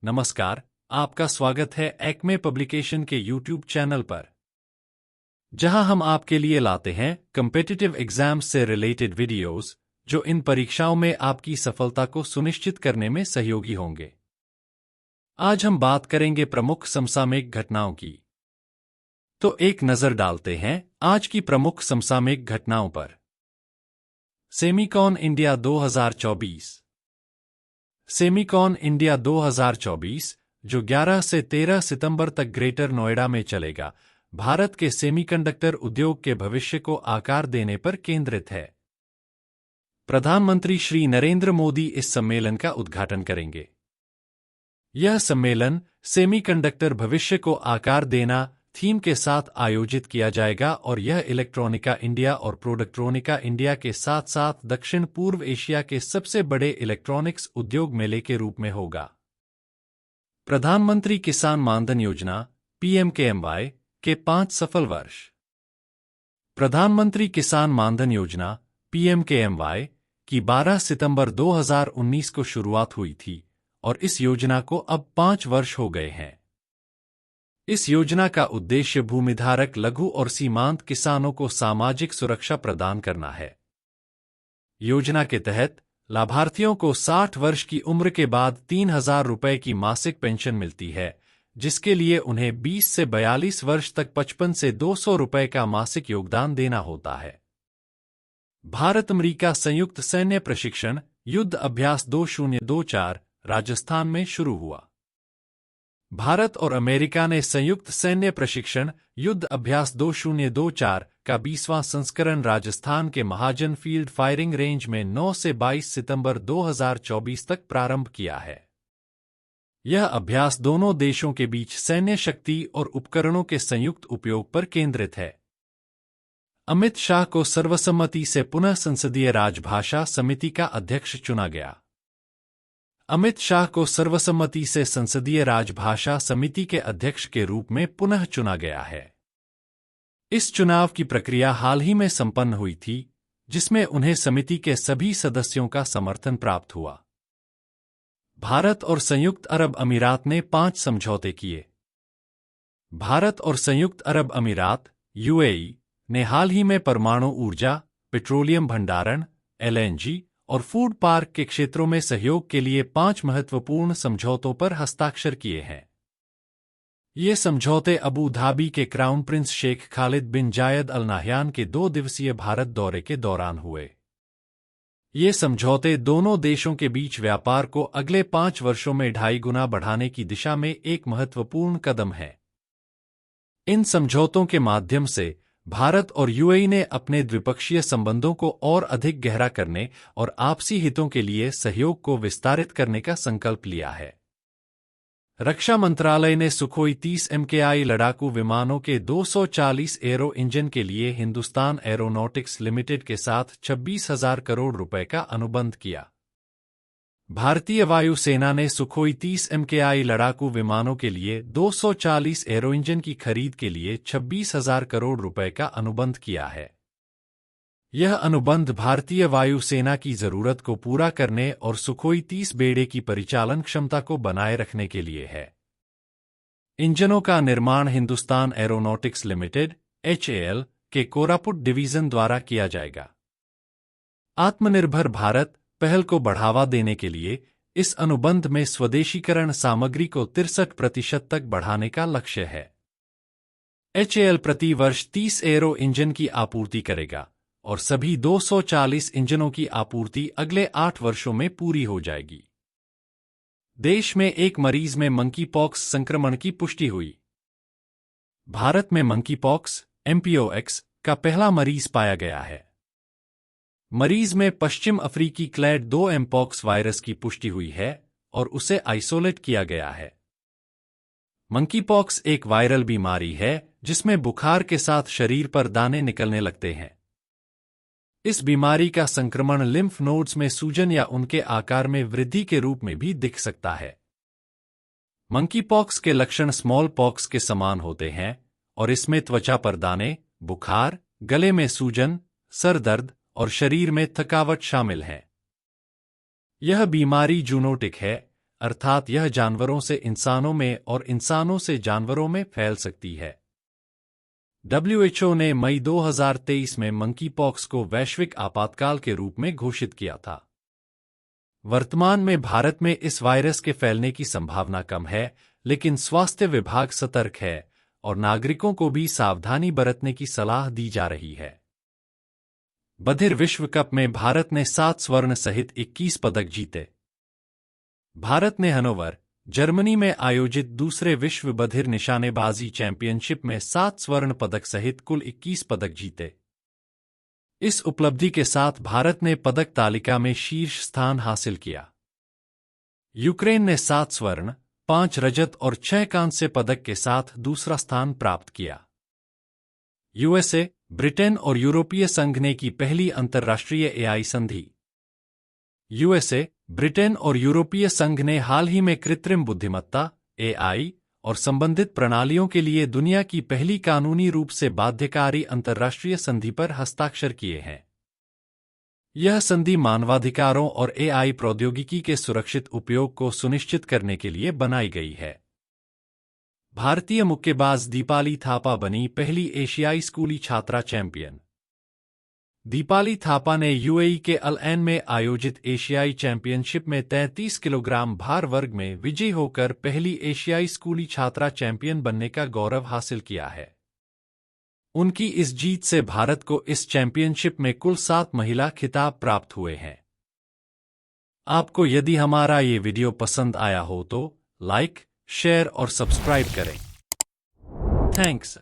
नमस्कार, आपका स्वागत है एक्मे पब्लिकेशन के यूट्यूब चैनल पर, जहां हम आपके लिए लाते हैं कॉम्पिटिटिव एग्जाम्स से रिलेटेड वीडियोस, जो इन परीक्षाओं में आपकी सफलता को सुनिश्चित करने में सहयोगी होंगे। आज हम बात करेंगे प्रमुख समसामयिक घटनाओं की। तो एक नजर डालते हैं आज की प्रमुख समसामयिक घटनाओं पर। Semicon India 2024। सेमीकॉन इंडिया 2024, जो 11 से 13 सितंबर तक ग्रेटर नोएडा में चलेगा, भारत के सेमीकंडक्टर उद्योग के भविष्य को आकार देने पर केंद्रित है। प्रधानमंत्री श्री नरेंद्र मोदी इस सम्मेलन का उद्घाटन करेंगे। यह सम्मेलन सेमीकंडक्टर भविष्य को आकार देना थीम के साथ आयोजित किया जाएगा और यह इलेक्ट्रॉनिका इंडिया और प्रोडक्ट्रोनिका इंडिया के साथ साथ दक्षिण पूर्व एशिया के सबसे बड़े इलेक्ट्रॉनिक्स उद्योग मेले के रूप में होगा। प्रधानमंत्री किसान मानधन योजना (पीएमकेएमवाई) के 5 सफल वर्ष। प्रधानमंत्री किसान मानधन योजना (पीएमकेएमवाई) की 12 सितंबर 2019 को शुरुआत हुई थी और इस योजना को अब 5 वर्ष हो गए हैं। इस योजना का उद्देश्य भूमिधारक लघु और सीमांत किसानों को सामाजिक सुरक्षा प्रदान करना है। योजना के तहत लाभार्थियों को 60 वर्ष की उम्र के बाद 3,000 रुपये की मासिक पेंशन मिलती है, जिसके लिए उन्हें 20 से 42 वर्ष तक 55 से 200 रुपये का मासिक योगदान देना होता है। भारत अमेरिका संयुक्त सैन्य प्रशिक्षण युद्ध अभ्यास 2024 राजस्थान में शुरू हुआ। भारत और अमेरिका ने संयुक्त सैन्य प्रशिक्षण युद्ध अभ्यास 2024 का 20वां संस्करण राजस्थान के महाजन फील्ड फायरिंग रेंज में 9 से 22 सितंबर 2024 तक प्रारंभ किया है। यह अभ्यास दोनों देशों के बीच सैन्य शक्ति और उपकरणों के संयुक्त उपयोग पर केंद्रित है। अमित शाह को सर्वसम्मति से पुनः संसदीय राजभाषा समिति का अध्यक्ष चुना गया। अमित शाह को सर्वसम्मति से संसदीय राजभाषा समिति के अध्यक्ष के रूप में पुनः चुना गया है। इस चुनाव की प्रक्रिया हाल ही में संपन्न हुई थी, जिसमें उन्हें समिति के सभी सदस्यों का समर्थन प्राप्त हुआ। भारत और संयुक्त अरब अमीरात ने 5 समझौते किए। भारत और संयुक्त अरब अमीरात (यूएई) ने हाल ही में परमाणु ऊर्जा, पेट्रोलियम भंडारण, एलएनजी और फूड पार्क के क्षेत्रों में सहयोग के लिए 5 महत्वपूर्ण समझौतों पर हस्ताक्षर किए हैं। ये समझौते अबू धाबी के क्राउन प्रिंस शेख खालिद बिन जायद अल नाह्यान के 2 दिवसीय भारत दौरे के दौरान हुए। ये समझौते दोनों देशों के बीच व्यापार को अगले 5 वर्षों में 2.5 गुना बढ़ाने की दिशा में एक महत्वपूर्ण कदम है। इन समझौतों के माध्यम से भारत और यूएई ने अपने द्विपक्षीय संबंधों को और अधिक गहरा करने और आपसी हितों के लिए सहयोग को विस्तारित करने का संकल्प लिया है। रक्षा मंत्रालय ने सुखोई 30 MKI लड़ाकू विमानों के 240 एरो इंजन के लिए हिंदुस्तान एरोनॉटिक्स लिमिटेड के साथ 26,000 करोड़ रुपए का अनुबंध किया। भारतीय वायुसेना ने सुखोई 30 MKI लड़ाकू विमानों के लिए 240 एरो इंजन की खरीद के लिए 26,000 करोड़ रुपए का अनुबंध किया है। यह अनुबंध भारतीय वायुसेना की जरूरत को पूरा करने और सुखोई 30 बेड़े की परिचालन क्षमता को बनाए रखने के लिए है। इंजनों का निर्माण हिंदुस्तान एरोनॉटिक्स लिमिटेड (HAL) के कोरापुट डिवीजन द्वारा किया जाएगा। आत्मनिर्भर भारत पहल को बढ़ावा देने के लिए इस अनुबंध में स्वदेशीकरण सामग्री को 63% तक बढ़ाने का लक्ष्य है। HAL प्रति वर्ष 30 एरो इंजन की आपूर्ति करेगा और सभी 240 इंजनों की आपूर्ति अगले 8 वर्षों में पूरी हो जाएगी। देश में एक मरीज में मंकी पॉक्स संक्रमण की पुष्टि हुई। भारत में मंकी पॉक्स (MPOX) का पहला मरीज पाया गया है। मरीज में पश्चिम अफ्रीकी क्लैड 2 एमपॉक्स वायरस की पुष्टि हुई है और उसे आइसोलेट किया गया है। मंकीपॉक्स एक वायरल बीमारी है जिसमें बुखार के साथ शरीर पर दाने निकलने लगते हैं। इस बीमारी का संक्रमण लिम्फ नोड्स में सूजन या उनके आकार में वृद्धि के रूप में भी दिख सकता है। मंकीपॉक्स के लक्षण स्मॉल पॉक्स के समान होते हैं और इसमें त्वचा पर दाने, बुखार, गले में सूजन, सर दर्द और शरीर में थकावट शामिल है। यह बीमारी जूनोटिक है, अर्थात यह जानवरों से इंसानों में और इंसानों से जानवरों में फैल सकती है। WHO ने मई 2023 में मंकी पॉक्स को वैश्विक आपातकाल के रूप में घोषित किया था। वर्तमान में भारत में इस वायरस के फैलने की संभावना कम है, लेकिन स्वास्थ्य विभाग सतर्क है और नागरिकों को भी सावधानी बरतने की सलाह दी जा रही है। बधिर विश्व कप में भारत ने 7 स्वर्ण सहित 21 पदक जीते। भारत ने हनोवर, जर्मनी में आयोजित दूसरे विश्व बधिर निशानेबाजी चैंपियनशिप में 7 स्वर्ण पदक सहित कुल 21 पदक जीते। इस उपलब्धि के साथ भारत ने पदक तालिका में शीर्ष स्थान हासिल किया। यूक्रेन ने 7 स्वर्ण, 5 रजत और 6 कांस्य पदक के साथ दूसरा स्थान प्राप्त किया। यूएसए, ब्रिटेन और यूरोपीय संघ ने की पहली अंतर्राष्ट्रीय एआई संधि। यूएसए, ब्रिटेन और यूरोपीय संघ ने हाल ही में कृत्रिम बुद्धिमत्ता एआई और संबंधित प्रणालियों के लिए दुनिया की पहली कानूनी रूप से बाध्यकारी अंतर्राष्ट्रीय संधि पर हस्ताक्षर किए हैं। यह संधि मानवाधिकारों और एआई प्रौद्योगिकी के सुरक्षित उपयोग को सुनिश्चित करने के लिए बनाई गई है। भारतीय मुक्केबाज दीपाली थापा बनी पहली एशियाई स्कूली छात्रा चैंपियन। दीपाली थापा ने यूएई के अल ऐन में आयोजित एशियाई चैंपियनशिप में 33 किलोग्राम भार वर्ग में विजयी होकर पहली एशियाई स्कूली छात्रा चैंपियन बनने का गौरव हासिल किया है। उनकी इस जीत से भारत को इस चैंपियनशिप में कुल 7 महिला खिताब प्राप्त हुए हैं। आपको यदि हमारा ये वीडियो पसंद आया हो तो लाइक, शेयर और सब्सक्राइब करें। थैंक्स।